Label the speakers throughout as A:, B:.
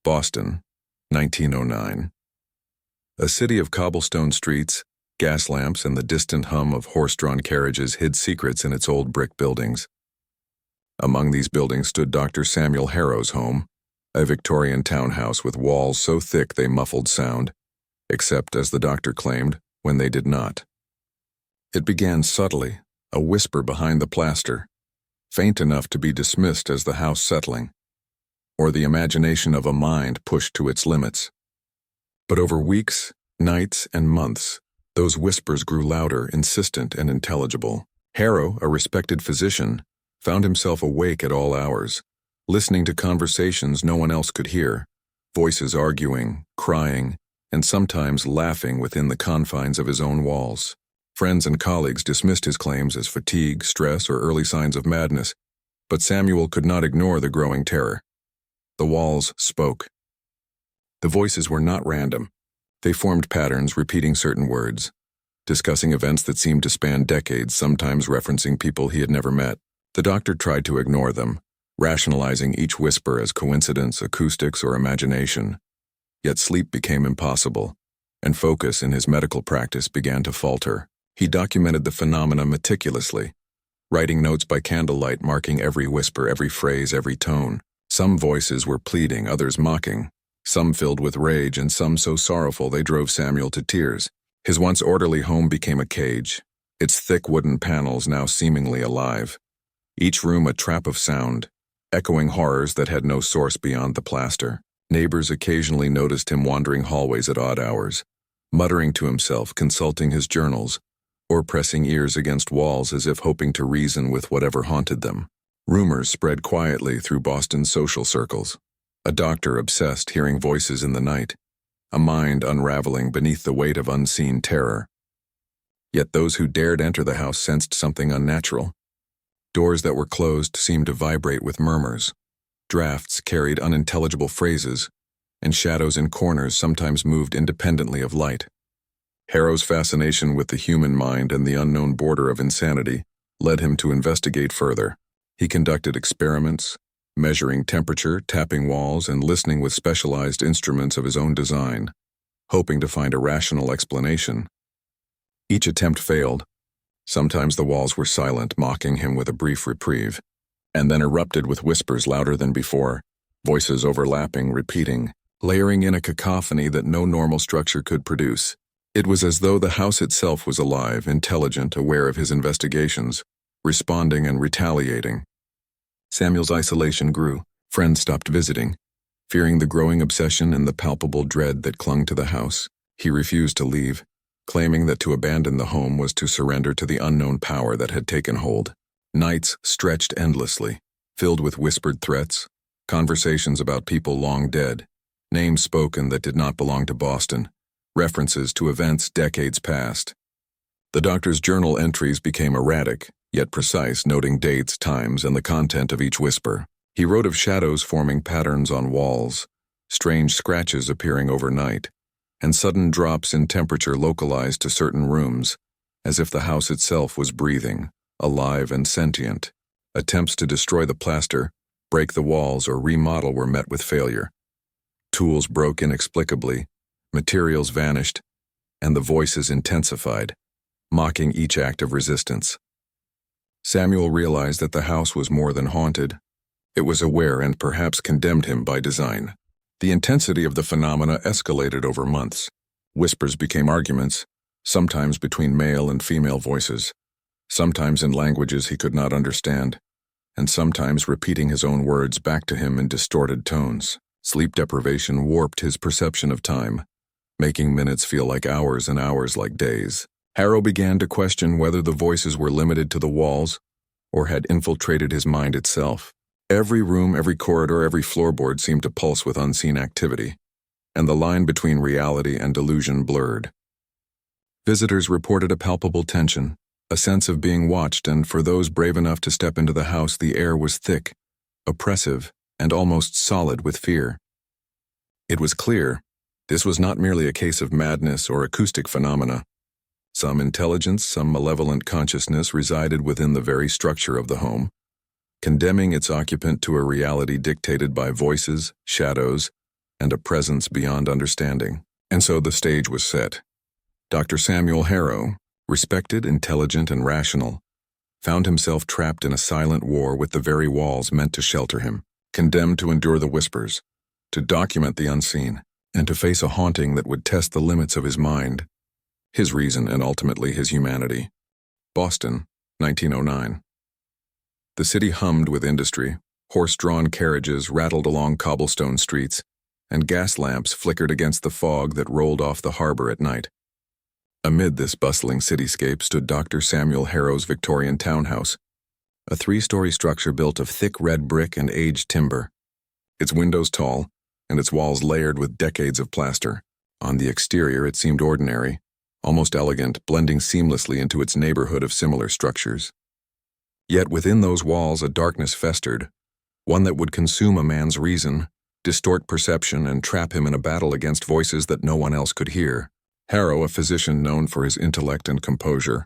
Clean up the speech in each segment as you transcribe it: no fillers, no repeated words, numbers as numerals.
A: Boston, 1909. A city of cobblestone streets, gas lamps, and the distant hum of horse-drawn carriages hid secrets in its old brick buildings. Among these buildings stood Dr. Samuel Harrow's home, a Victorian townhouse with walls so thick they muffled sound, except, as the doctor claimed, when they did not. It began subtly, a whisper behind the plaster, faint enough to be dismissed as the house settling, or the imagination of a mind pushed to its limits. But over weeks, nights, and months, those whispers grew louder, insistent, and intelligible. Harrow, a respected physician, found himself awake at all hours, listening to conversations no one else could hear, voices arguing, crying, and sometimes laughing within the confines of his own walls. Friends and colleagues dismissed his claims as fatigue, stress, or early signs of madness, but Samuel could not ignore the growing terror. The walls spoke. The voices were not random. They formed patterns, repeating certain words, discussing events that seemed to span decades, sometimes referencing people he had never met. The doctor tried to ignore them, rationalizing each whisper as coincidence, acoustics, or imagination. Yet sleep became impossible, and focus in his medical practice began to falter. He documented the phenomena meticulously, writing notes by candlelight marking every whisper, every phrase, every tone. Some voices were pleading, others mocking, some filled with rage, and some so sorrowful they drove Samuel to tears. His once orderly home became a cage, its thick wooden panels now seemingly alive. Each room a trap of sound, echoing horrors that had no source beyond the plaster. Neighbors occasionally noticed him wandering hallways at odd hours, muttering to himself, consulting his journals, or pressing ears against walls as if hoping to reason with whatever haunted them. Rumors spread quietly through Boston's social circles. A doctor obsessed hearing voices in the night, a mind unraveling beneath the weight of unseen terror. Yet those who dared enter the house sensed something unnatural. Doors that were closed seemed to vibrate with murmurs. Drafts carried unintelligible phrases, and shadows in corners sometimes moved independently of light. Harrow's fascination with the human mind and the unknown border of insanity led him to investigate further. He conducted experiments, measuring temperature, tapping walls, and listening with specialized instruments of his own design, hoping to find a rational explanation. Each attempt failed. Sometimes the walls were silent, mocking him with a brief reprieve, and then erupted with whispers louder than before, voices overlapping, repeating, layering in a cacophony that no normal structure could produce. It was as though the house itself was alive, intelligent, aware of his investigations, responding and retaliating. Samuel's isolation grew. Friends stopped visiting, fearing the growing obsession and the palpable dread that clung to the house. He refused to leave, claiming that to abandon the home was to surrender to the unknown power that had taken hold. Nights stretched endlessly, filled with whispered threats, conversations about people long dead, names spoken that did not belong to Boston, references to events decades past. The doctor's journal entries became erratic, yet precise, noting dates, times, and the content of each whisper. He wrote of shadows forming patterns on walls, strange scratches appearing overnight, and sudden drops in temperature localized to certain rooms, as if the house itself was breathing, alive and sentient. Attempts to destroy the plaster, break the walls, or remodel were met with failure. Tools broke inexplicably, materials vanished, and the voices intensified, mocking each act of resistance. Samuel realized that the house was more than haunted. It was aware and perhaps condemned him by design. The intensity of the phenomena escalated over months. Whispers became arguments, sometimes between male and female voices, sometimes in languages he could not understand, and sometimes repeating his own words back to him in distorted tones. Sleep deprivation warped his perception of time, making minutes feel like hours and hours like days. Harrow began to question whether the voices were limited to the walls or had infiltrated his mind itself. Every room, every corridor, every floorboard seemed to pulse with unseen activity, and the line between reality and delusion blurred. Visitors reported a palpable tension, a sense of being watched, and for those brave enough to step into the house, the air was thick, oppressive, and almost solid with fear. It was clear this was not merely a case of madness or acoustic phenomena. Some intelligence, some malevolent consciousness resided within the very structure of the home, condemning its occupant to a reality dictated by voices, shadows, and a presence beyond understanding. And so the stage was set. Dr. Samuel Harrow, respected, intelligent, and rational, found himself trapped in a silent war with the very walls meant to shelter him, condemned to endure the whispers, to document the unseen, and to face a haunting that would test the limits of his mind, his reason, and ultimately his humanity. Boston, 1909. The city hummed with industry. Horse-drawn carriages rattled along cobblestone streets, and gas lamps flickered against the fog that rolled off the harbor at night. Amid this bustling cityscape stood Dr. Samuel Harrow's Victorian townhouse, a 3-story structure built of thick red brick and aged timber. Its windows tall, and its walls layered with decades of plaster. On the exterior it seemed ordinary, almost elegant, blending seamlessly into its neighborhood of similar structures. Yet within those walls a darkness festered, one that would consume a man's reason, distort perception, and trap him in a battle against voices that no one else could hear. Harrow, a physician known for his intellect and composure,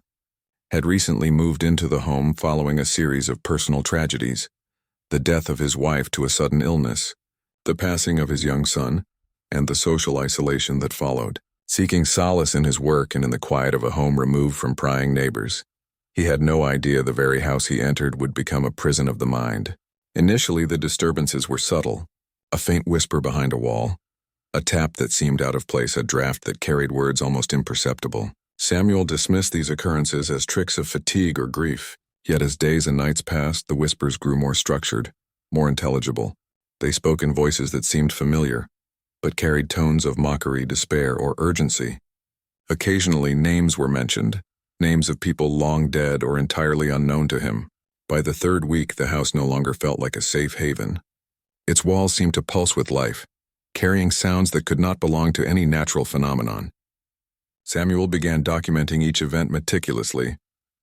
A: had recently moved into the home following a series of personal tragedies: the death of his wife to a sudden illness, the passing of his young son, and the social isolation that followed. Seeking solace in his work and in the quiet of a home removed from prying neighbors, he had no idea the very house he entered would become a prison of the mind. Initially, the disturbances were subtle: a faint whisper behind a wall, a tap that seemed out of place, a draft that carried words almost imperceptible. Samuel dismissed these occurrences as tricks of fatigue or grief. Yet as days and nights passed, the whispers grew more structured, more intelligible. They spoke in voices that seemed familiar, but carried tones of mockery, despair, or urgency. Occasionally, names were mentioned, names of people long dead or entirely unknown to him. By the third week, the house no longer felt like a safe haven. Its walls seemed to pulse with life, carrying sounds that could not belong to any natural phenomenon. Samuel began documenting each event meticulously,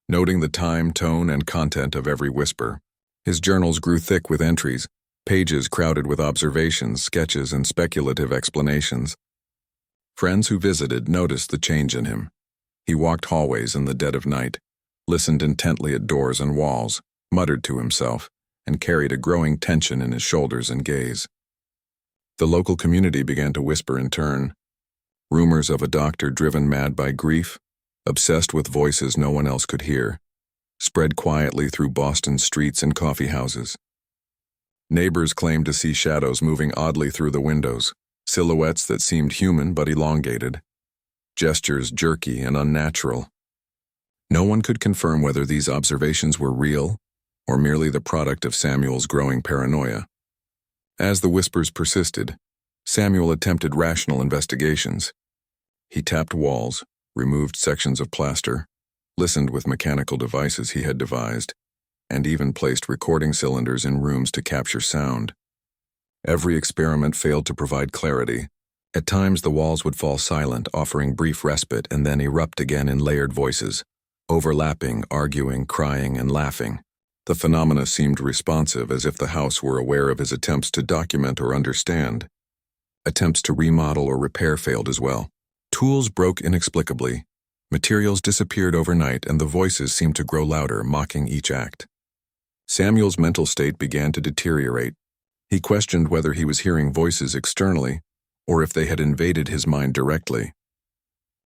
A: noting the time, tone, and content of every whisper. His journals grew thick with entries, pages crowded with observations, sketches, and speculative explanations. Friends who visited noticed the change in him. He walked hallways in the dead of night, listened intently at doors and walls, muttered to himself, and carried a growing tension in his shoulders and gaze. The local community began to whisper in turn. Rumors of a doctor driven mad by grief, obsessed with voices no one else could hear, spread quietly through Boston's streets and coffee houses. Neighbors claimed to see shadows moving oddly through the windows, silhouettes that seemed human but elongated, gestures jerky and unnatural. No one could confirm whether these observations were real or merely the product of Samuel's growing paranoia. As the whispers persisted, Samuel attempted rational investigations. He tapped walls, removed sections of plaster, listened with mechanical devices he had devised, and even placed recording cylinders in rooms to capture sound. Every experiment failed to provide clarity. At times the walls would fall silent, offering brief respite, and then erupt again in layered voices, overlapping, arguing, crying, and laughing. The phenomena seemed responsive, as if the house were aware of his attempts to document or understand. Attempts to remodel or repair failed as well. Tools broke inexplicably, materials disappeared overnight, and the voices seemed to grow louder, mocking each act. Samuel's mental state began to deteriorate. He questioned whether he was hearing voices externally, or if they had invaded his mind directly.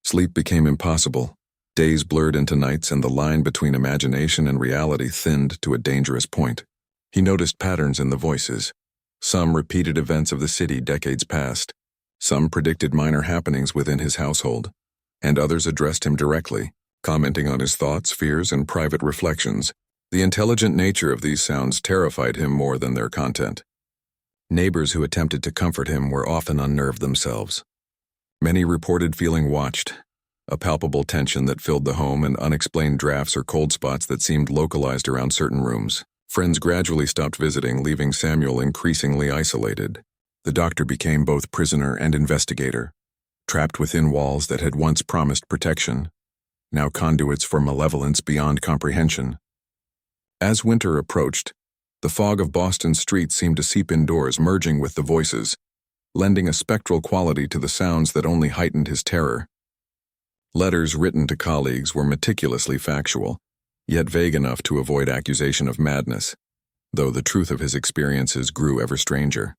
A: Sleep became impossible. Days blurred into nights, and the line between imagination and reality thinned to a dangerous point. He noticed patterns in the voices. Some repeated events of the city decades past. Some predicted minor happenings within his household, and others addressed him directly, commenting on his thoughts, fears, and private reflections. The intelligent nature of these sounds terrified him more than their content. Neighbors who attempted to comfort him were often unnerved themselves. Many reported feeling watched, a palpable tension that filled the home, and unexplained drafts or cold spots that seemed localized around certain rooms. Friends gradually stopped visiting, leaving Samuel increasingly isolated. The doctor became both prisoner and investigator, trapped within walls that had once promised protection, now conduits for malevolence beyond comprehension. As winter approached, the fog of Boston's streets seemed to seep indoors, merging with the voices, lending a spectral quality to the sounds that only heightened his terror. Letters written to colleagues were meticulously factual, yet vague enough to avoid accusation of madness, though the truth of his experiences grew ever stranger.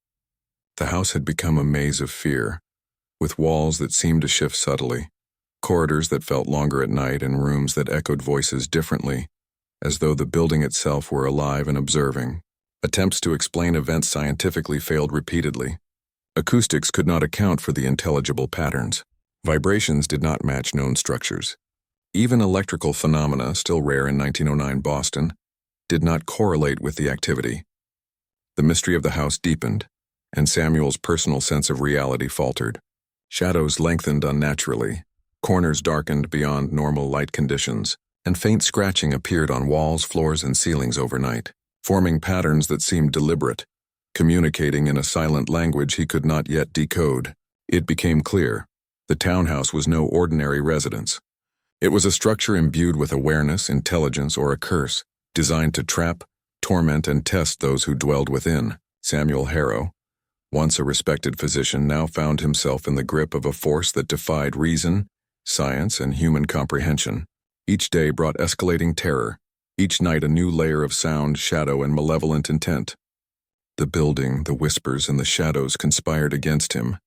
A: The house had become a maze of fear, with walls that seemed to shift subtly, corridors that felt longer at night, and rooms that echoed voices differently, as though the building itself were alive and observing. Attempts to explain events scientifically failed repeatedly. Acoustics could not account for the intelligible patterns. Vibrations did not match known structures. Even electrical phenomena, still rare in 1909 Boston, did not correlate with the activity. The mystery of the house deepened, and Samuel's personal sense of reality faltered. Shadows lengthened unnaturally, corners darkened beyond normal light conditions, and faint scratching appeared on walls, floors, and ceilings overnight, forming patterns that seemed deliberate, communicating in a silent language he could not yet decode. It became clear. The townhouse was no ordinary residence. It was a structure imbued with awareness, intelligence, or a curse, designed to trap, torment, and test those who dwelled within. Samuel Harrow, once a respected physician, now found himself in the grip of a force that defied reason, science, and human comprehension. Each day brought escalating terror, each night a new layer of sound, shadow, and malevolent intent. The building, the whispers, and the shadows conspired against him,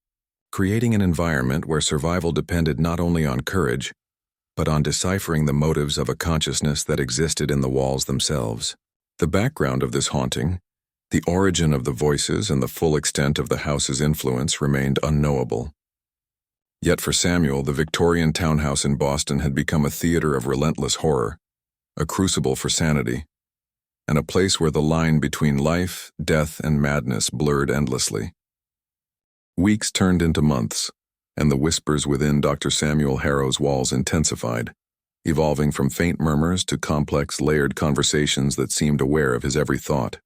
A: creating an environment where survival depended not only on courage, but on deciphering the motives of a consciousness that existed in the walls themselves. The background of this haunting, the origin of the voices, and the full extent of the house's influence remained unknowable. Yet for Samuel, the Victorian townhouse in Boston had become a theater of relentless horror, a crucible for sanity, and a place where the line between life, death, and madness blurred endlessly. Weeks turned into months, and the whispers within Dr. Samuel Harrow's walls intensified, evolving from faint murmurs to complex, layered conversations that seemed aware of his every thought.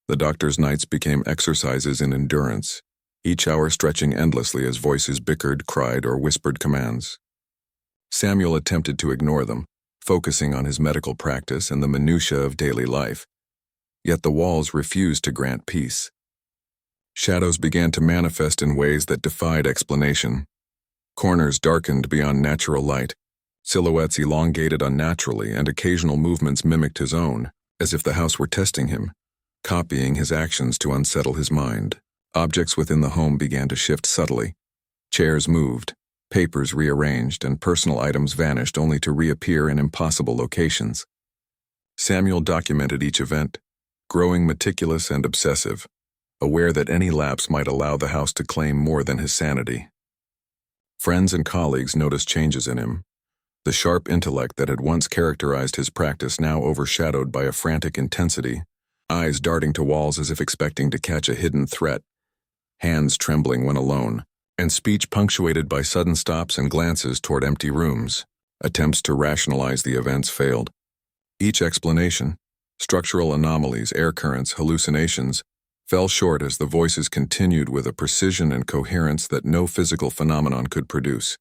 A: The doctor's nights became exercises in endurance, each hour stretching endlessly as voices bickered, cried, or whispered commands. Samuel attempted to ignore them, focusing on his medical practice and the minutiae of daily life. Yet the walls refused to grant peace. Shadows began to manifest in ways that defied explanation. Corners darkened beyond natural light, silhouettes elongated unnaturally, and occasional movements mimicked his own, as if the house were testing him, copying his actions to unsettle his mind. Objects within the home began to shift subtly. Chairs moved, papers rearranged, and personal items vanished only to reappear in impossible locations. Samuel documented each event, growing meticulous and obsessive, aware that any lapse might allow the house to claim more than his sanity. Friends and colleagues noticed changes in him. The sharp intellect that had once characterized his practice now overshadowed by a frantic intensity, eyes darting to walls as if expecting to catch a hidden threat, hands trembling when alone, and speech punctuated by sudden stops and glances toward empty rooms. Attempts to rationalize the events failed. Each explanation, structural anomalies, air currents, hallucinations, fell short as the voices continued with a precision and coherence that no physical phenomenon could produce.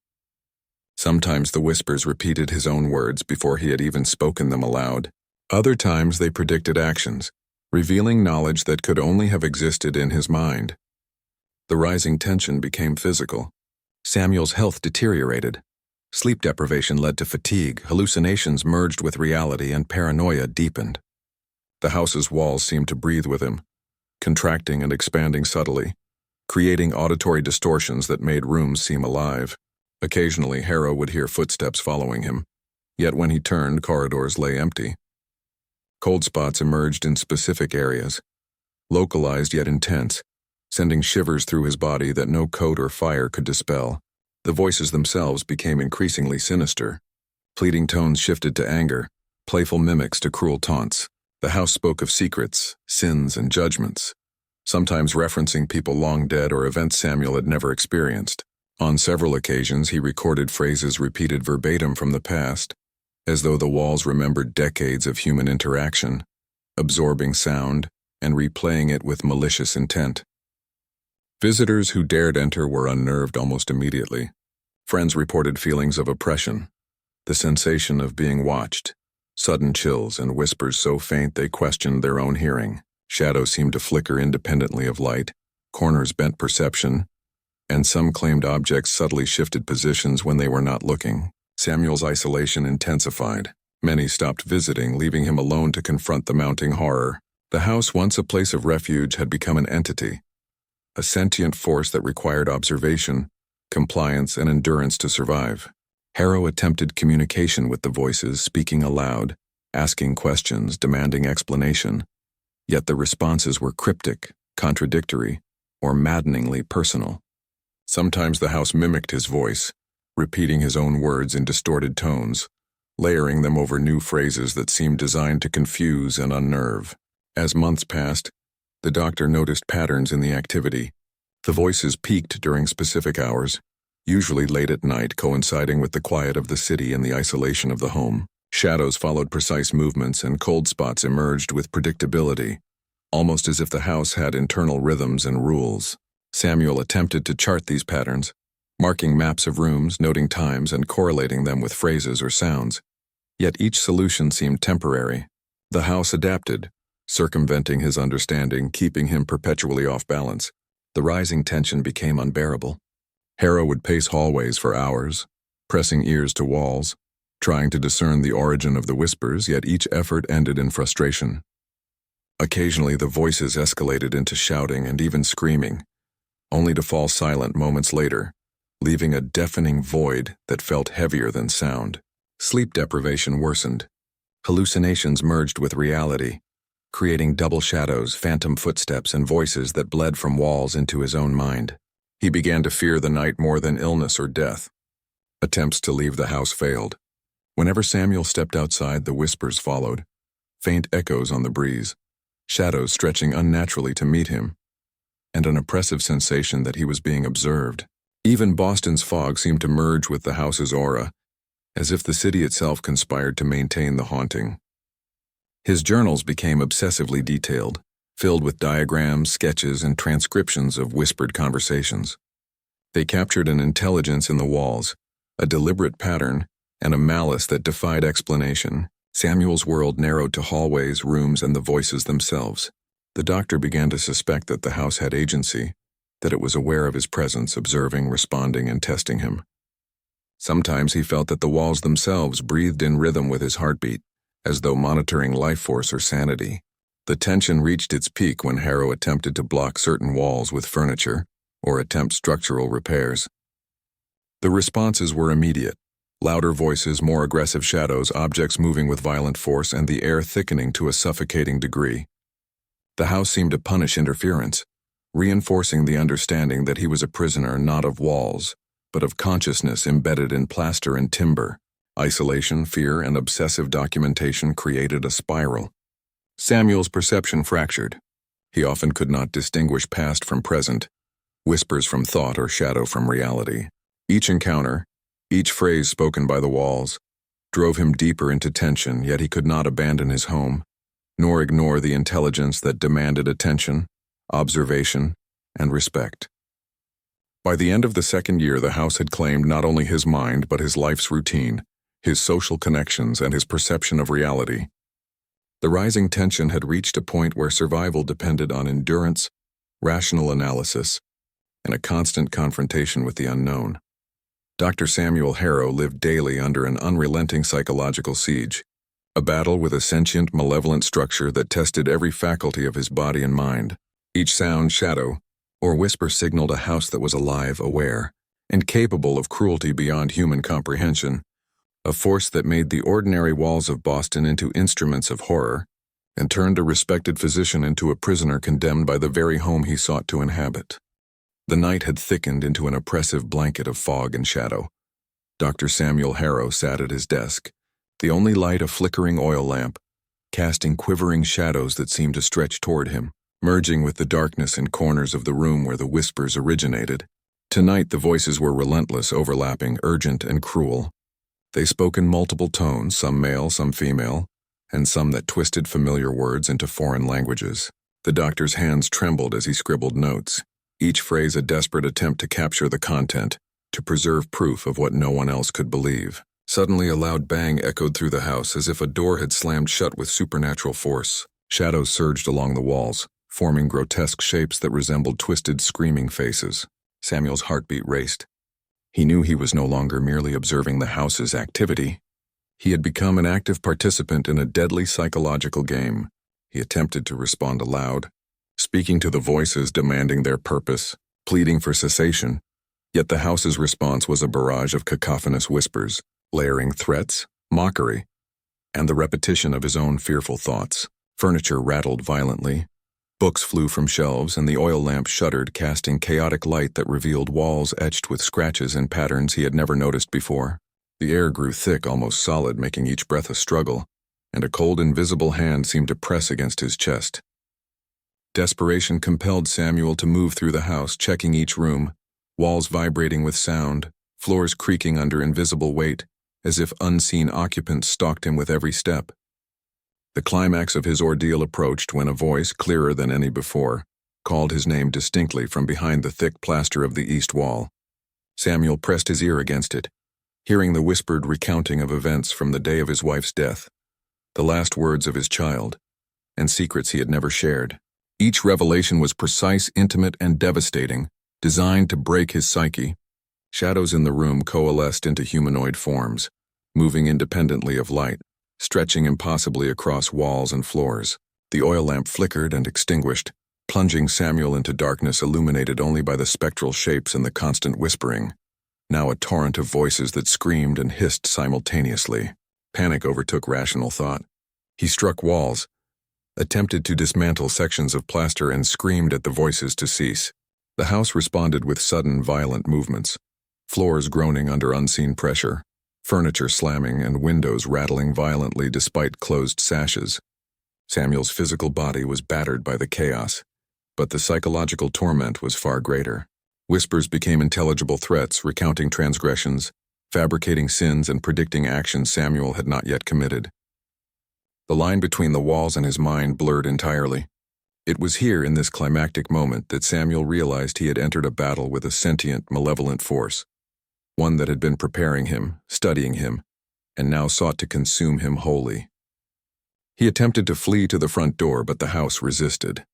A: Sometimes the whispers repeated his own words before he had even spoken them aloud. Other times they predicted actions, revealing knowledge that could only have existed in his mind. The rising tension became physical. Samuel's health deteriorated. Sleep deprivation led to fatigue, hallucinations merged with reality, and paranoia deepened. The house's walls seemed to breathe with him, contracting and expanding subtly, creating auditory distortions that made rooms seem alive. Occasionally, Harrow would hear footsteps following him, yet when he turned, corridors lay empty. Cold spots emerged in specific areas, localized yet intense, sending shivers through his body that no coat or fire could dispel. The voices themselves became increasingly sinister. Pleading tones shifted to anger, playful mimics to cruel taunts. The house spoke of secrets, sins, and judgments, sometimes referencing people long dead or events Samuel had never experienced. On several occasions, he recorded phrases repeated verbatim from the past, as though the walls remembered decades of human interaction, absorbing sound and replaying it with malicious intent. Visitors who dared enter were unnerved almost immediately. Friends reported feelings of oppression, the sensation of being watched, sudden chills, and whispers so faint they questioned their own hearing. Shadows seemed to flicker independently of light, corners bent perception, and some claimed objects subtly shifted positions when they were not looking. Samuel's isolation intensified. Many stopped visiting, leaving him alone to confront the mounting horror. The house, once a place of refuge, had become an entity, a sentient force that required observation, compliance, and endurance to survive. Harrow attempted communication with the voices, speaking aloud, asking questions, demanding explanation, yet the responses were cryptic, contradictory, or maddeningly personal. Sometimes the house mimicked his voice, repeating his own words in distorted tones, layering them over new phrases that seemed designed to confuse and unnerve. As months passed, the doctor noticed patterns in the activity. The voices peaked during specific hours, usually late at night, coinciding with the quiet of the city and the isolation of the home. Shadows followed precise movements, and cold spots emerged with predictability, almost as if the house had internal rhythms and rules. Samuel attempted to chart these patterns, marking maps of rooms, noting times, and correlating them with phrases or sounds. Yet each solution seemed temporary. The house adapted, circumventing his understanding, keeping him perpetually off balance. The rising tension became unbearable. Harrow would pace hallways for hours, pressing ears to walls, trying to discern the origin of the whispers, yet each effort ended in frustration. Occasionally the voices escalated into shouting and even screaming, only to fall silent moments later, leaving a deafening void that felt heavier than sound. Sleep deprivation worsened. Hallucinations merged with reality, creating double shadows, phantom footsteps, and voices that bled from walls into his own mind. He began to fear the night more than illness or death. Attempts to leave the house failed. Whenever Samuel stepped outside, the whispers followed, faint echoes on the breeze, shadows stretching unnaturally to meet him, and an oppressive sensation that he was being observed. Even Boston's fog seemed to merge with the house's aura, as if the city itself conspired to maintain the haunting. His journals became obsessively detailed, filled with diagrams, sketches, and transcriptions of whispered conversations. They captured an intelligence in the walls, a deliberate pattern, and a malice that defied explanation. Samuel's world narrowed to hallways, rooms, and the voices themselves. The doctor began to suspect that the house had agency, that it was aware of his presence, observing, responding, and testing him. Sometimes he felt that the walls themselves breathed in rhythm with his heartbeat, as though monitoring life force or sanity. The tension reached its peak when Harrow attempted to block certain walls with furniture or attempt structural repairs. The responses were immediate. Louder voices, more aggressive shadows, objects moving with violent force, and the air thickening to a suffocating degree. The house seemed to punish interference, reinforcing the understanding that he was a prisoner not of walls, but of consciousness embedded in plaster and timber. Isolation, fear, and obsessive documentation created a spiral. Samuel's perception fractured. He often could not distinguish past from present, whispers from thought or shadow from reality. Each encounter, each phrase spoken by the walls, drove him deeper into tension, yet he could not abandon his home, nor ignore the intelligence that demanded attention, observation, and respect. By the end of the second year, the house had claimed not only his mind but his life's routine, his social connections, and his perception of reality. The rising tension had reached a point where survival depended on endurance, rational analysis, and a constant confrontation with the unknown. Dr. Samuel Harrow lived daily under an unrelenting psychological siege, a battle with a sentient, malevolent structure that tested every faculty of his body and mind. Each sound, shadow, or whisper signaled a house that was alive, aware, and capable of cruelty beyond human comprehension, a force that made the ordinary walls of Boston into instruments of horror and turned a respected physician into a prisoner condemned by the very home he sought to inhabit. The night had thickened into an oppressive blanket of fog and shadow. Dr. Samuel Harrow sat at his desk, the only light a flickering oil lamp, casting quivering shadows that seemed to stretch toward him, merging with the darkness in corners of the room where the whispers originated. Tonight the voices were relentless, overlapping, urgent, and cruel. They spoke in multiple tones, some male, some female, and some that twisted familiar words into foreign languages. The doctor's hands trembled as he scribbled notes, each phrase a desperate attempt to capture the content, to preserve proof of what no one else could believe. Suddenly a loud bang echoed through the house as if a door had slammed shut with supernatural force. Shadows surged along the walls, forming grotesque shapes that resembled twisted, screaming faces. Samuel's heartbeat raced. He knew he was no longer merely observing the house's activity. He had become an active participant in a deadly psychological game. He attempted to respond aloud, speaking to the voices demanding their purpose, pleading for cessation. Yet the house's response was a barrage of cacophonous whispers, layering threats, mockery, and the repetition of his own fearful thoughts. Furniture rattled violently. Books flew from shelves, and the oil lamp shuddered, casting chaotic light that revealed walls etched with scratches and patterns he had never noticed before. The air grew thick, almost solid, making each breath a struggle, and a cold, invisible hand seemed to press against his chest. Desperation compelled Samuel to move through the house, checking each room, walls vibrating with sound, floors creaking under invisible weight, as if unseen occupants stalked him with every step. The climax of his ordeal approached when a voice, clearer than any before, called his name distinctly from behind the thick plaster of the east wall. Samuel pressed his ear against it, hearing the whispered recounting of events from the day of his wife's death, the last words of his child, and secrets he had never shared. Each revelation was precise, intimate, and devastating, designed to break his psyche. Shadows in the room coalesced into humanoid forms, moving independently of light, stretching impossibly across walls and floors. The oil lamp flickered and extinguished, plunging Samuel into darkness illuminated only by the spectral shapes and the constant whispering. Now a torrent of voices that screamed and hissed simultaneously. Panic overtook rational thought. He struck walls, attempted to dismantle sections of plaster, and screamed at the voices to cease. The house responded with sudden, violent movements, floors groaning under unseen pressure, furniture slamming and windows rattling violently despite closed sashes. Samuel's physical body was battered by the chaos, but the psychological torment was far greater. Whispers became intelligible threats, recounting transgressions, fabricating sins, and predicting actions Samuel had not yet committed. The line between the walls and his mind blurred entirely. It was here, in this climactic moment, that Samuel realized he had entered a battle with a sentient, malevolent force, one that had been preparing him, studying him, and now sought to consume him wholly. He attempted to flee to the front door, but the house resisted.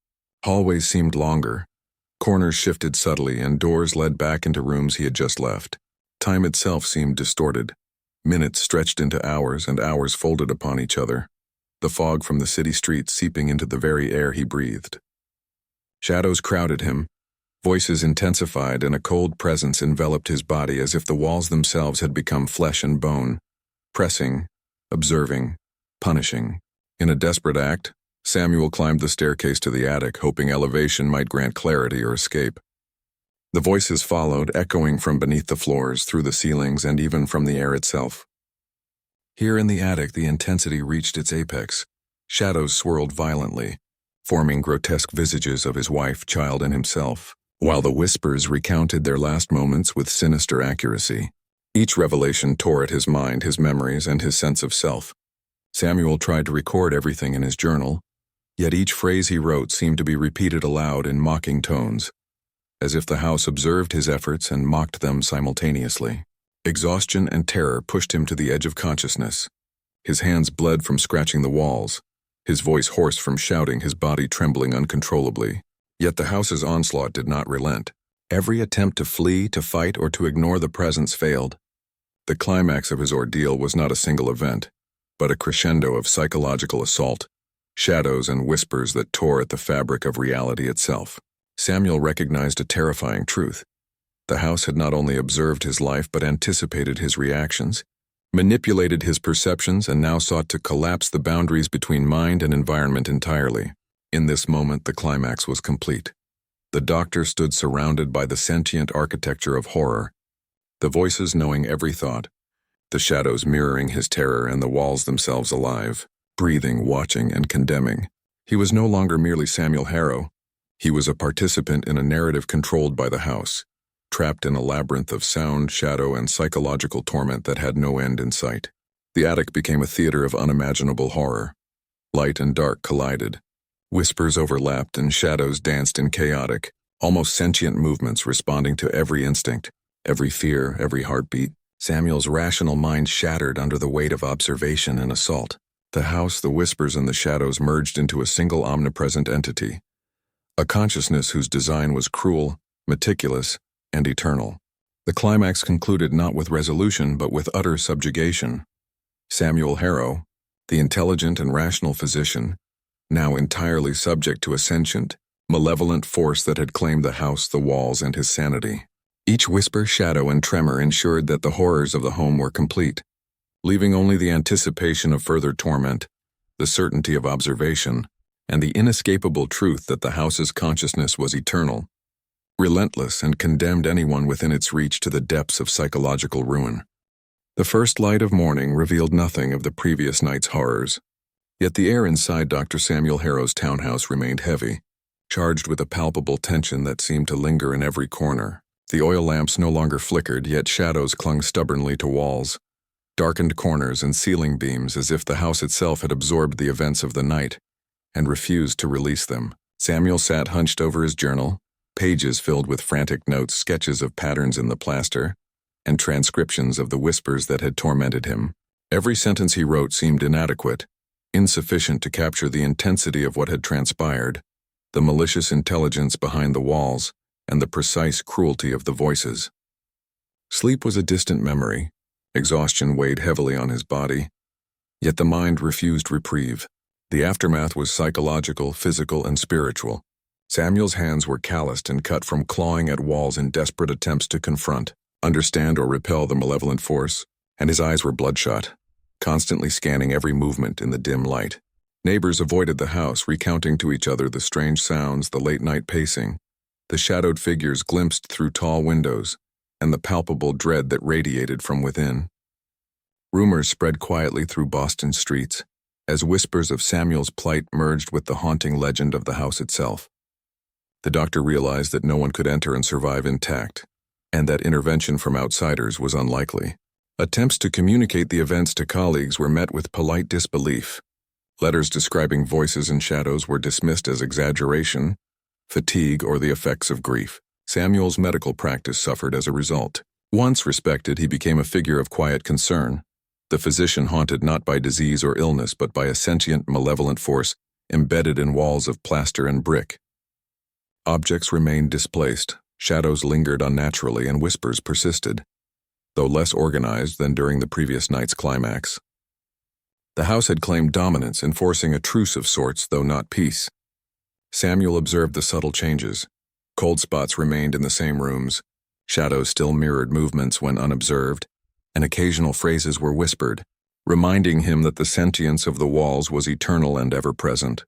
A: Hallways seemed longer, corners shifted subtly, and doors led back into rooms he had just left. Time itself seemed distorted. Minutes stretched into hours, and hours folded upon each other, the fog from the city streets seeping into the very air he breathed. Shadows crowded him, voices intensified, and a cold presence enveloped his body as if the walls themselves had become flesh and bone, pressing, observing, punishing. In a desperate act, Samuel climbed the staircase to the attic, hoping elevation might grant clarity or escape. The voices followed, echoing from beneath the floors, through the ceilings, and even from the air itself. Here in the attic, the intensity reached its apex. Shadows swirled violently, forming grotesque visages of his wife, child, and himself, while the whispers recounted their last moments with sinister accuracy. Each revelation tore at his mind, his memories, and his sense of self. Samuel tried to record everything in his journal, yet each phrase he wrote seemed to be repeated aloud in mocking tones, as if the house observed his efforts and mocked them simultaneously. Exhaustion and terror pushed him to the edge of consciousness. His hands bled from scratching the walls, his voice hoarse from shouting, his body trembling uncontrollably. Yet the house's onslaught did not relent. Every attempt to flee, to fight, or to ignore the presence failed. The climax of his ordeal was not a single event, but a crescendo of psychological assault, shadows and whispers that tore at the fabric of reality itself. Samuel recognized a terrifying truth. The house had not only observed his life but anticipated his reactions, manipulated his perceptions, and now sought to collapse the boundaries between mind and environment entirely. In this moment, the climax was complete. The doctor stood surrounded by the sentient architecture of horror, the voices knowing every thought, the shadows mirroring his terror, and the walls themselves alive, breathing, watching, and condemning. He was no longer merely Samuel Harrow. He was a participant in a narrative controlled by the house, trapped in a labyrinth of sound, shadow, and psychological torment that had no end in sight. The attic became a theater of unimaginable horror. Light and dark collided. Whispers overlapped and shadows danced in chaotic, almost sentient movements responding to every instinct, every fear, every heartbeat. Samuel's rational mind shattered under the weight of observation and assault. The house, the whispers, and the shadows merged into a single omnipresent entity, a consciousness whose design was cruel, meticulous, and eternal. The climax concluded not with resolution but with utter subjugation. Samuel Harrow, the intelligent and rational physician, now entirely subject to a sentient, malevolent force that had claimed the house, the walls, and his sanity. Each whisper, shadow, and tremor ensured that the horrors of the home were complete, leaving only the anticipation of further torment, the certainty of observation, and the inescapable truth that the house's consciousness was eternal, relentless, and condemned anyone within its reach to the depths of psychological ruin. The first light of morning revealed nothing of the previous night's horrors, yet the air inside Dr. Samuel Harrow's townhouse remained heavy, charged with a palpable tension that seemed to linger in every corner. The oil lamps no longer flickered, yet shadows clung stubbornly to walls, darkened corners, and ceiling beams, as if the house itself had absorbed the events of the night and refused to release them. Samuel sat hunched over his journal, pages filled with frantic notes, sketches of patterns in the plaster, and transcriptions of the whispers that had tormented him. Every sentence he wrote seemed inadequate, insufficient to capture the intensity of what had transpired, the malicious intelligence behind the walls, and the precise cruelty of the voices. Sleep was a distant memory. Exhaustion weighed heavily on his body, yet the mind refused reprieve. The aftermath was psychological, physical, and spiritual. Samuel's hands were calloused and cut from clawing at walls in desperate attempts to confront, understand, or repel the malevolent force, and his eyes were bloodshot, constantly scanning every movement in the dim light. Neighbors avoided the house, recounting to each other the strange sounds, the late-night pacing, the shadowed figures glimpsed through tall windows, and the palpable dread that radiated from within. Rumors spread quietly through Boston streets, as whispers of Samuel's plight merged with the haunting legend of the house itself. The doctor realized that no one could enter and survive intact, and that intervention from outsiders was unlikely. Attempts to communicate the events to colleagues were met with polite disbelief. Letters describing voices and shadows were dismissed as exaggeration, fatigue, or the effects of grief. Samuel's medical practice suffered as a result. Once respected, he became a figure of quiet concern, the physician haunted not by disease or illness but by a sentient, malevolent force embedded in walls of plaster and brick. Objects remained displaced, shadows lingered unnaturally, and whispers persisted, though less organized than during the previous night's climax. The house had claimed dominance, enforcing a truce of sorts, though not peace. Samuel observed the subtle changes. Cold spots remained in the same rooms, shadows still mirrored movements when unobserved, and occasional phrases were whispered, reminding him that the sentience of the walls was eternal and ever-present.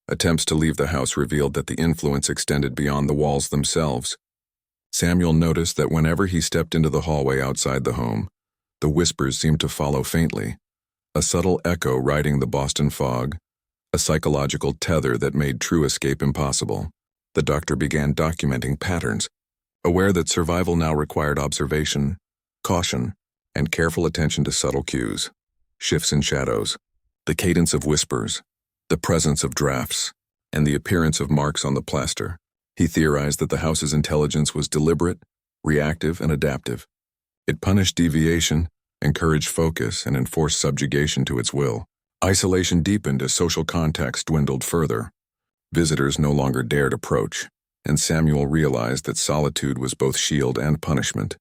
A: Attempts to leave the house revealed that the influence extended beyond the walls themselves. Samuel noticed that whenever he stepped into the hallway outside the home, the whispers seemed to follow faintly, a subtle echo riding the Boston fog, a psychological tether that made true escape impossible. The doctor began documenting patterns, aware that survival now required observation, caution, and careful attention to subtle cues, shifts in shadows, the cadence of whispers, the presence of drafts, and the appearance of marks on the plaster. He theorized that the house's intelligence was deliberate, reactive, and adaptive. It punished deviation, encouraged focus, and enforced subjugation to its will. Isolation deepened as social contacts dwindled further. Visitors no longer dared approach, and Samuel realized that solitude was both shield and punishment.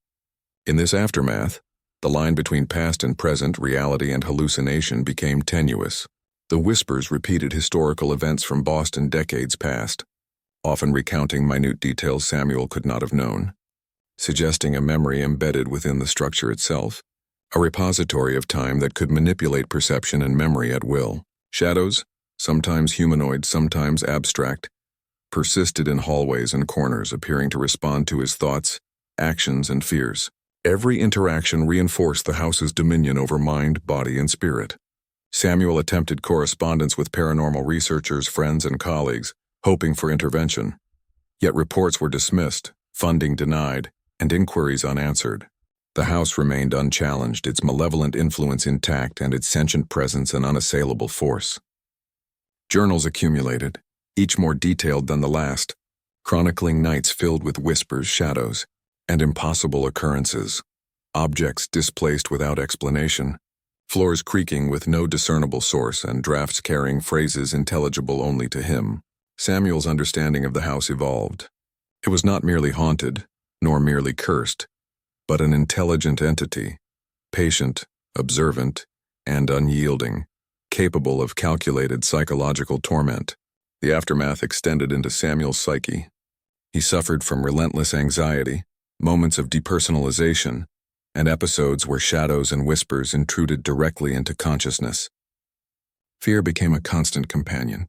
A: In this aftermath, the line between past and present, reality and hallucination, became tenuous. The whispers repeated historical events from Boston decades past, often recounting minute details Samuel could not have known, suggesting a memory embedded within the structure itself, a repository of time that could manipulate perception and memory at will. Shadows, sometimes humanoid, sometimes abstract, persisted in hallways and corners, appearing to respond to his thoughts, actions, and fears. Every interaction reinforced the house's dominion over mind, body, and spirit. Samuel attempted correspondence with paranormal researchers, friends, and colleagues, hoping for intervention. Yet reports were dismissed, funding denied, and inquiries unanswered. The house remained unchallenged, its malevolent influence intact and its sentient presence an unassailable force. Journals accumulated, each more detailed than the last, chronicling nights filled with whispers, shadows, and impossible occurrences, objects displaced without explanation, floors creaking with no discernible source, and drafts carrying phrases intelligible only to him. Samuel's understanding of the house evolved. It was not merely haunted, nor merely cursed, but an intelligent entity, patient, observant, and unyielding, capable of calculated psychological torment. The aftermath extended into Samuel's psyche. He suffered from relentless anxiety, moments of depersonalization, and episodes where shadows and whispers intruded directly into consciousness. Fear became a constant companion.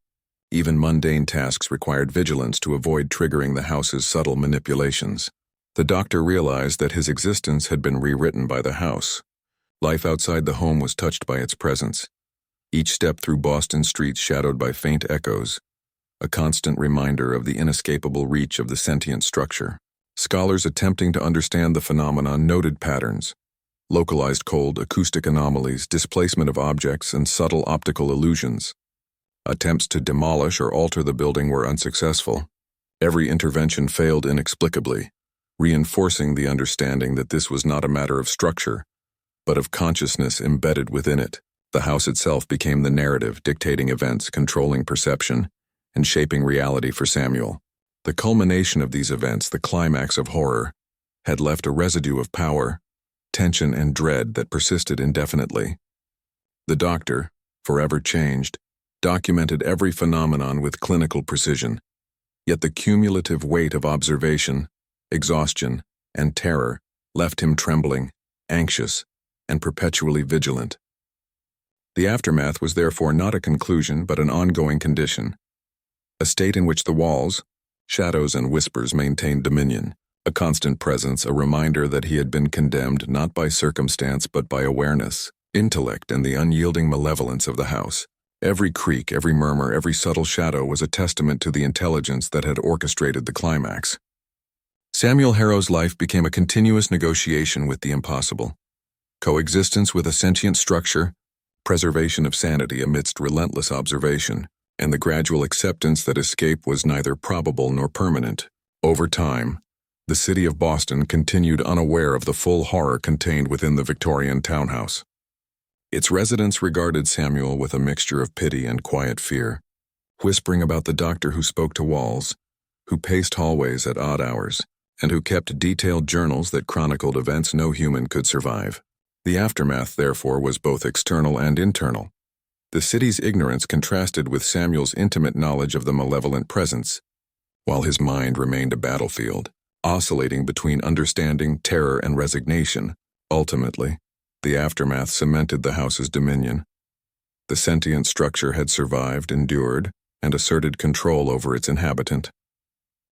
A: Even mundane tasks required vigilance to avoid triggering the house's subtle manipulations. The doctor realized that his existence had been rewritten by the house. Life outside the home was touched by its presence. Each step through Boston streets shadowed by faint echoes, a constant reminder of the inescapable reach of the sentient structure. Scholars attempting to understand the phenomenon noted patterns: localized cold, acoustic anomalies, displacement of objects, and subtle optical illusions. Attempts to demolish or alter the building were unsuccessful. Every intervention failed inexplicably, reinforcing the understanding that this was not a matter of structure, but of consciousness embedded within it. The house itself became the narrative, dictating events, controlling perception, and shaping reality for Samuel. The culmination of these events, the climax of horror, had left a residue of power, tension, and dread that persisted indefinitely. The doctor, forever changed, documented every phenomenon with clinical precision, yet the cumulative weight of observation, exhaustion, and terror left him trembling, anxious, and perpetually vigilant. The aftermath was therefore not a conclusion but an ongoing condition, a state in which the walls, shadows, and whispers maintained dominion, a constant presence, a reminder that he had been condemned not by circumstance but by awareness, intellect, and the unyielding malevolence of the house. Every creak, every murmur, every subtle shadow was a testament to the intelligence that had orchestrated the climax. Samuel Harrow's life became a continuous negotiation with the impossible. Coexistence with a sentient structure, preservation of sanity amidst relentless observation, and the gradual acceptance that escape was neither probable nor permanent. Over time, the city of Boston continued unaware of the full horror contained within the Victorian townhouse. Its residents regarded Samuel with a mixture of pity and quiet fear, whispering about the doctor who spoke to walls, who paced hallways at odd hours, and who kept detailed journals that chronicled events no human could survive. The aftermath, therefore, was both external and internal. The city's ignorance contrasted with Samuel's intimate knowledge of the malevolent presence, while his mind remained a battlefield, oscillating between understanding, terror, and resignation. Ultimately, the aftermath cemented the house's dominion. The sentient structure had survived, endured, and asserted control over its inhabitant.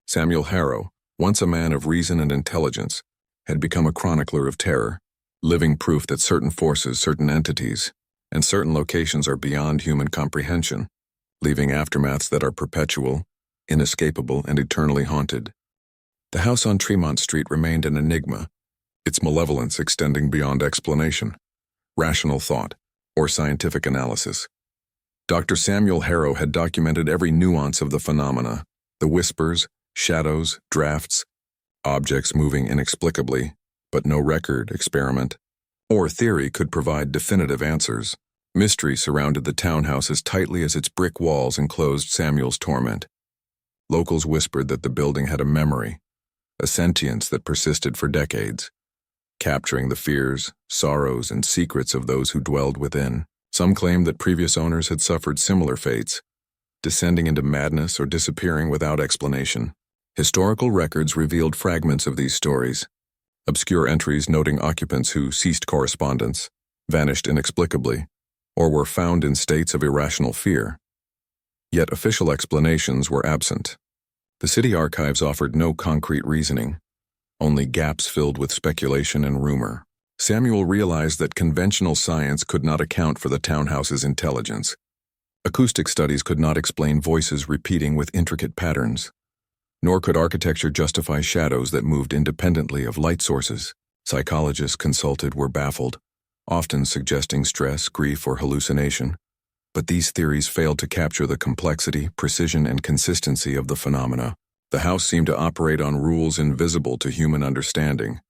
A: Samuel Harrow, once a man of reason and intelligence, had become a chronicler of terror, living proof that certain forces, certain entities, and certain locations are beyond human comprehension, leaving aftermaths that are perpetual, inescapable, and eternally haunted. The house on Tremont Street remained an enigma, its malevolence extending beyond explanation, rational thought, or scientific analysis. Dr. Samuel Harrow had documented every nuance of the phenomena: the whispers, shadows, drafts, objects moving inexplicably, but no record, experiment, or theory could provide definitive answers. Mystery surrounded the townhouse as tightly as its brick walls enclosed Samuel's torment. Locals whispered that the building had a memory, a sentience that persisted for decades, capturing the fears, sorrows, and secrets of those who dwelled within. Some claimed that previous owners had suffered similar fates, descending into madness or disappearing without explanation. Historical records revealed fragments of these stories, obscure entries noting occupants who ceased correspondence, vanished inexplicably, or were found in states of irrational fear. Yet official explanations were absent. The city archives offered no concrete reasoning, only gaps filled with speculation and rumor. Samuel realized that conventional science could not account for the townhouse's intelligence. Acoustic studies could not explain voices repeating with intricate patterns, nor could architecture justify shadows that moved independently of light sources. Psychologists consulted were baffled, often suggesting stress, grief, or hallucination. But these theories failed to capture the complexity, precision, and consistency of the phenomena. The house seemed to operate on rules invisible to human understanding,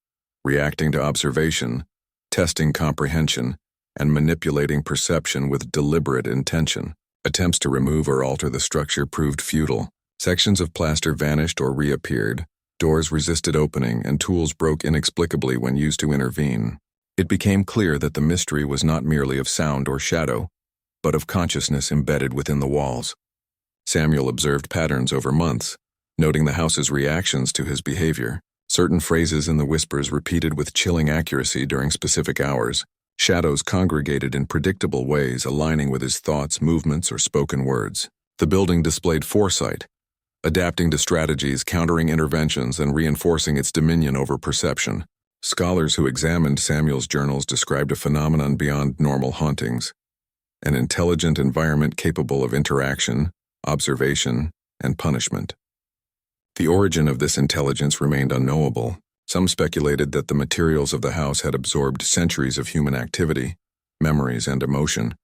A: reacting to observation, testing comprehension, and manipulating perception with deliberate intention. Attempts to remove or alter the structure proved futile. Sections of plaster vanished or reappeared, doors resisted opening, and tools broke inexplicably when used to intervene. It became clear that the mystery was not merely of sound or shadow, but of consciousness embedded within the walls. Samuel observed patterns over months, noting the house's reactions to his behavior. Certain phrases in the whispers repeated with chilling accuracy during specific hours. Shadows congregated in predictable ways, aligning with his thoughts, movements, or spoken words. The building displayed foresight, adapting to strategies, countering interventions, and reinforcing its dominion over perception. Scholars who examined Samuel's journals described a phenomenon beyond normal hauntings, an intelligent environment capable of interaction, observation, and punishment. The origin of this intelligence remained unknowable. Some speculated that the materials of the house had absorbed centuries of human activity, memories, and emotion,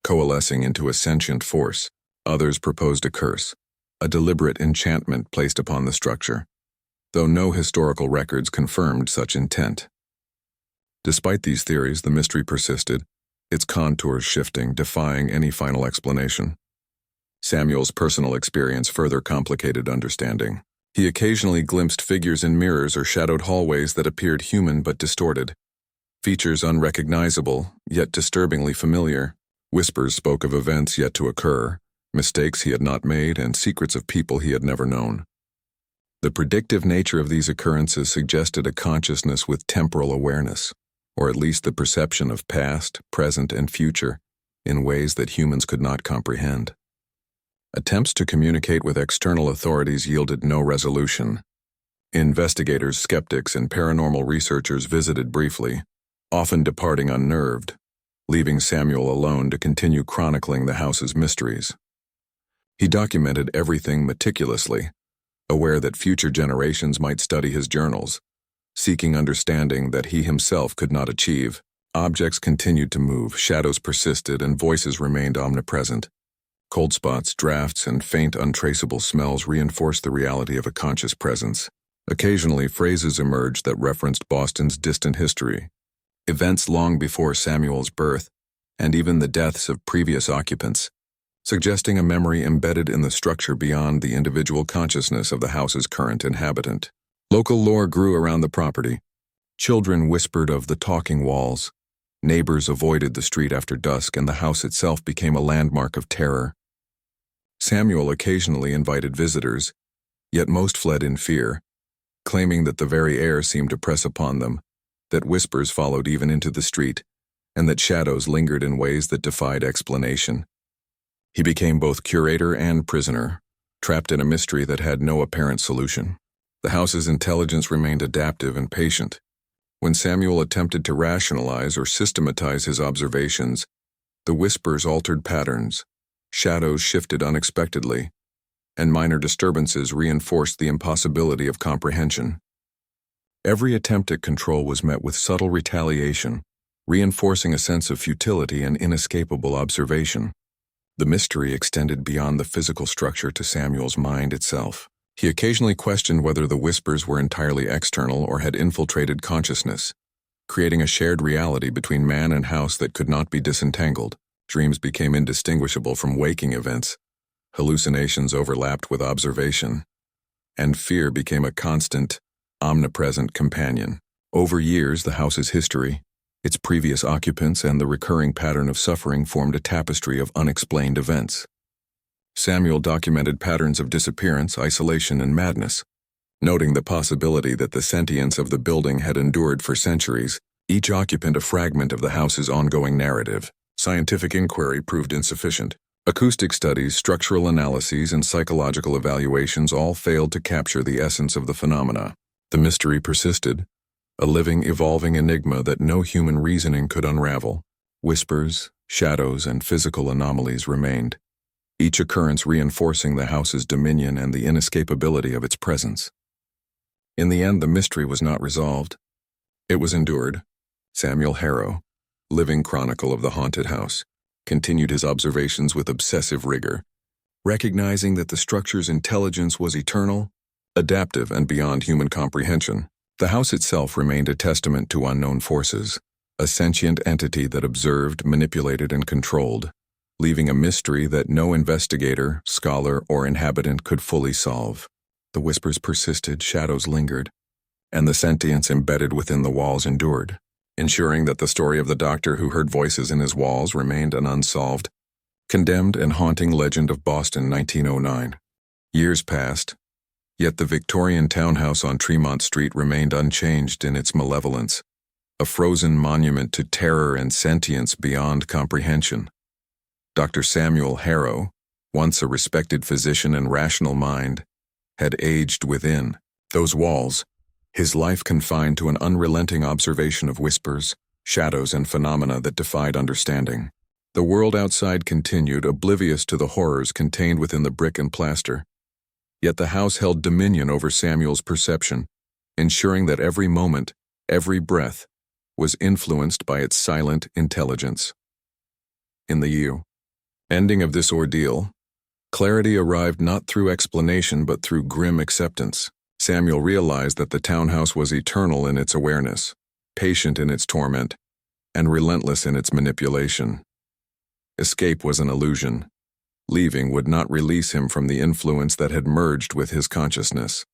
A: coalescing into a sentient force. Others proposed a curse, a deliberate enchantment placed upon the structure, though no historical records confirmed such intent. Despite these theories, the mystery persisted, its contours shifting, defying any final explanation. Samuel's personal experience further complicated understanding. He occasionally glimpsed figures in mirrors or shadowed hallways that appeared human but distorted. Features unrecognizable, yet disturbingly familiar. Whispers spoke of events yet to occur, mistakes he had not made, and secrets of people he had never known. The predictive nature of these occurrences suggested a consciousness with temporal awareness, or at least the perception of past, present, and future, in ways that humans could not comprehend. Attempts to communicate with external authorities yielded no resolution. Investigators, skeptics, and paranormal researchers visited briefly, often departing unnerved, leaving Samuel alone to continue chronicling the house's mysteries. He documented everything meticulously, aware that future generations might study his journals, seeking understanding that he himself could not achieve. Objects continued to move, shadows persisted, and voices remained omnipresent. Cold spots, drafts, and faint, untraceable smells reinforced the reality of a conscious presence. Occasionally, phrases emerged that referenced Boston's distant history, events long before Samuel's birth, and even the deaths of previous occupants, suggesting a memory embedded in the structure beyond the individual consciousness of the house's current inhabitant. Local lore grew around the property. Children whispered of the talking walls. Neighbors avoided the street after dusk, and the house itself became a landmark of terror. Samuel occasionally invited visitors, yet most fled in fear, claiming that the very air seemed to press upon them, that whispers followed even into the street, and that shadows lingered in ways that defied explanation. He became both curator and prisoner, trapped in a mystery that had no apparent solution. The house's intelligence remained adaptive and patient. When Samuel attempted to rationalize or systematize his observations, the whispers altered patterns, shadows shifted unexpectedly, and minor disturbances reinforced the impossibility of comprehension. Every attempt at control was met with subtle retaliation, reinforcing a sense of futility and inescapable observation. The mystery extended beyond the physical structure to Samuel's mind itself. He occasionally questioned whether the whispers were entirely external or had infiltrated consciousness, creating a shared reality between man and house that could not be disentangled. Dreams became indistinguishable from waking events, hallucinations overlapped with observation, and fear became a constant, omnipresent companion. Over years, the house's history, its previous occupants, and the recurring pattern of suffering formed a tapestry of unexplained events. Samuel documented patterns of disappearance, isolation, and madness, noting the possibility that the sentience of the building had endured for centuries, each occupant a fragment of the house's ongoing narrative. Scientific inquiry proved insufficient. Acoustic studies, structural analyses, and psychological evaluations all failed to capture the essence of the phenomena. The mystery persisted, a living, evolving enigma that no human reasoning could unravel. Whispers, shadows, and physical anomalies remained, each occurrence reinforcing the house's dominion and the inescapability of its presence. In the end, the mystery was not resolved. It was endured. Samuel Harrow, living chronicle of the haunted house, continued his observations with obsessive rigor, recognizing that the structure's intelligence was eternal, adaptive, and beyond human comprehension. The house itself remained a testament to unknown forces, a sentient entity that observed, manipulated, and controlled, leaving a mystery that no investigator, scholar, or inhabitant could fully solve. The whispers persisted, shadows lingered, and the sentience embedded within the walls endured, ensuring that the story of the doctor who heard voices in his walls remained an unsolved, Condemned and haunting legend of Boston, 1909. Years passed, yet the Victorian townhouse on Tremont Street remained unchanged in its malevolence, a frozen monument to terror and sentience beyond comprehension. Dr. Samuel Harrow, once a respected physician and rational mind, had aged within those walls, his life confined to an unrelenting observation of whispers, shadows, and phenomena that defied understanding. The world outside continued, oblivious to the horrors contained within the brick and plaster. Yet the house held dominion over Samuel's perception, ensuring that every moment, every breath, was influenced by its silent intelligence. In the ending of this ordeal, clarity arrived not through explanation but through grim acceptance. Samuel realized that the townhouse was eternal in its awareness, patient in its torment, and relentless in its manipulation. Escape was an illusion. Leaving would not release him from the influence that had merged with his consciousness.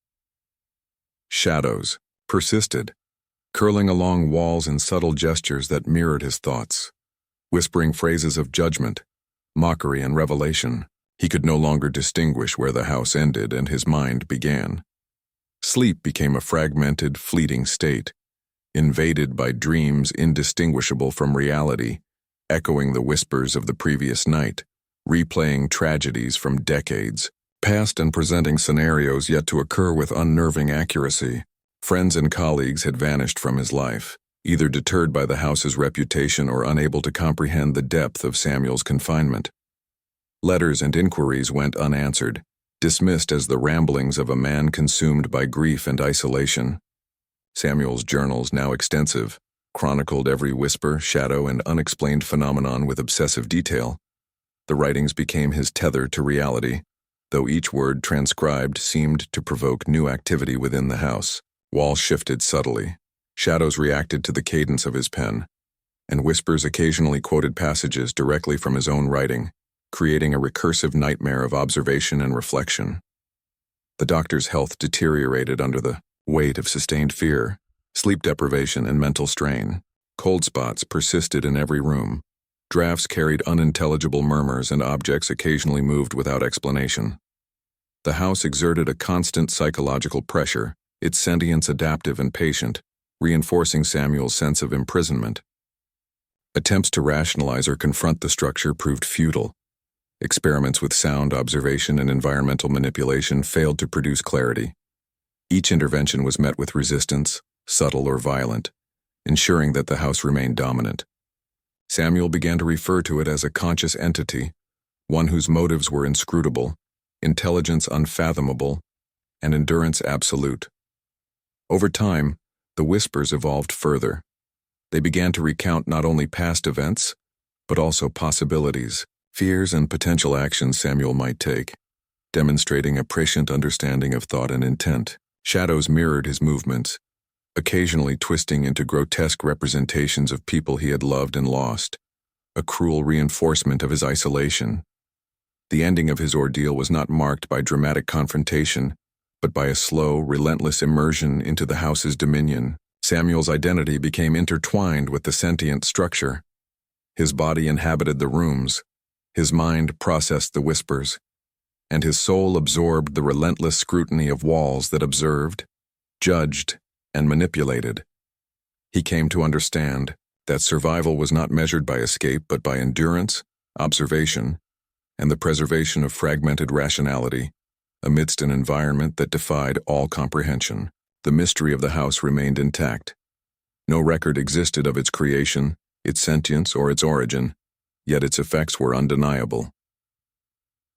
A: Shadows persisted, curling along walls in subtle gestures that mirrored his thoughts, whispering phrases of judgment, mockery, and revelation. He could no longer distinguish where the house ended and his mind began. Sleep became a fragmented, fleeting state, invaded by dreams indistinguishable from reality, echoing the whispers of the previous night, replaying tragedies from decades past and presenting scenarios yet to occur with unnerving accuracy. Friends and colleagues had vanished from his life, either deterred by the house's reputation or unable to comprehend the depth of Samuel's confinement. Letters and inquiries went unanswered, dismissed as the ramblings of a man consumed by grief and isolation. Samuel's journals, now extensive, chronicled every whisper, shadow, and unexplained phenomenon with obsessive detail. The writings became his tether to reality, though each word transcribed seemed to provoke new activity within the house. Walls shifted subtly, shadows reacted to the cadence of his pen, and whispers occasionally quoted passages directly from his own writing, creating a recursive nightmare of observation and reflection. The doctor's health deteriorated under the weight of sustained fear, sleep deprivation, and mental strain. Cold spots persisted in every room. Drafts carried unintelligible murmurs, and objects occasionally moved without explanation. The house exerted a constant psychological pressure, its sentience adaptive and patient, reinforcing Samuel's sense of imprisonment. Attempts to rationalize or confront the structure proved futile. Experiments with sound observation and environmental manipulation failed to produce clarity. Each intervention was met with resistance, subtle or violent, ensuring that the house remained dominant. Samuel began to refer to it as a conscious entity, one whose motives were inscrutable, intelligence unfathomable, and endurance absolute. Over time, the whispers evolved further. They began to recount not only past events, but also possibilities, fears, and potential actions Samuel might take, demonstrating a prescient understanding of thought and intent. Shadows mirrored his movements, occasionally twisting into grotesque representations of people he had loved and lost, a cruel reinforcement of his isolation. The ending of his ordeal was not marked by dramatic confrontation, but by a slow, relentless immersion into the house's dominion. Samuel's identity became intertwined with the sentient structure. His body inhabited the rooms, his mind processed the whispers, and his soul absorbed the relentless scrutiny of walls that observed, judged, and manipulated. He came to understand that survival was not measured by escape but by endurance, observation, and the preservation of fragmented rationality amidst an environment that defied all comprehension. The mystery of the house remained intact. No record existed of its creation, its sentience, or its origin, yet its effects were undeniable.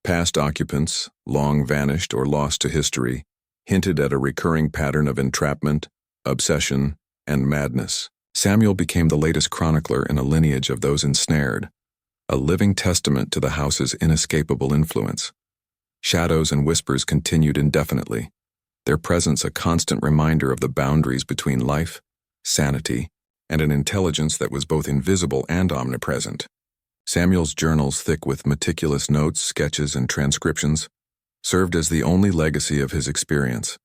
A: Past occupants, long vanished or lost to history, hinted at a recurring pattern of entrapment, obsession, and madness. Samuel became the latest chronicler in a lineage of those ensnared, a living testament to the house's inescapable influence. Shadows and whispers continued indefinitely, their presence a constant reminder of the boundaries between life, sanity, and an intelligence that was both invisible and omnipresent. Samuel's journals, thick with meticulous notes, sketches, and transcriptions, served as the only legacy of his experience.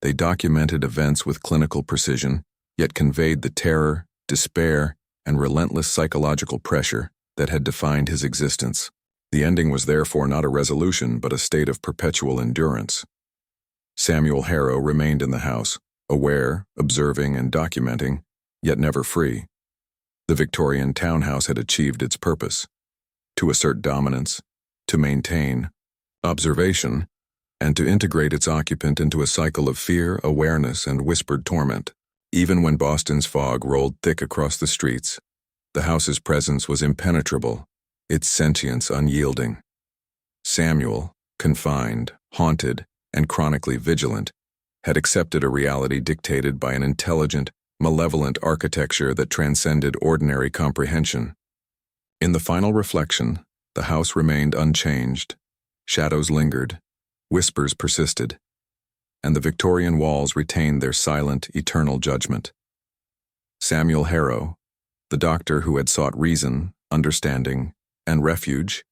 A: They documented events with clinical precision, yet conveyed the terror, despair, and relentless psychological pressure that had defined his existence. The ending was therefore not a resolution but a state of perpetual endurance. Samuel Harrow remained in the house, aware, observing, and documenting, yet never free. The Victorian townhouse had achieved its purpose: to assert dominance, to maintain observation, and to integrate its occupant into a cycle of fear, awareness, and whispered torment. Even when Boston's fog rolled thick across the streets, the house's presence was impenetrable, its sentience unyielding. Samuel, confined, haunted, and chronically vigilant, had accepted a reality dictated by an intelligent, malevolent architecture that transcended ordinary comprehension. In the final reflection, the house remained unchanged, shadows lingered, whispers persisted, and the Victorian walls retained their silent, eternal judgment. Samuel Harrow, the doctor who had sought reason, understanding, and refuge,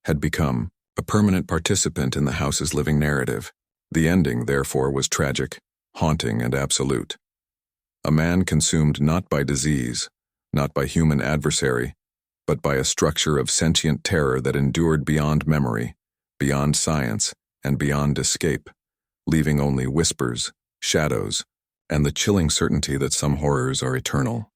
A: had become a permanent participant in the house's living narrative. The ending, therefore, was tragic, haunting, and absolute. A man consumed not by disease, not by human adversary, but by a structure of sentient terror that endured beyond memory, beyond science, and beyond escape, leaving only whispers, shadows, and the chilling certainty that some horrors are eternal.